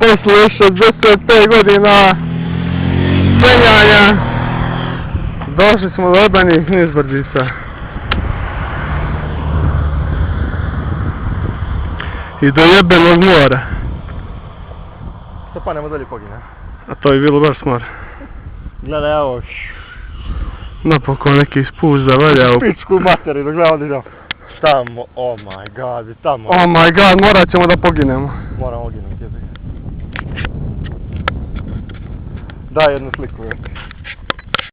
posle 65 godina penjanja došli smo do Orbanjih nizbrdica. I do jebenog mora. Što pa nemo dalje pogine? A to je bilo baš smor. Gledaj ovo. Napokon neki spust zavalja u... Pičku materinu, gledaj ovdje da. Tamo, oh my god, tamo. Oh my god, morat ćemo da poginemo. Moramo oginuti, jebi. Daj jednu sliku.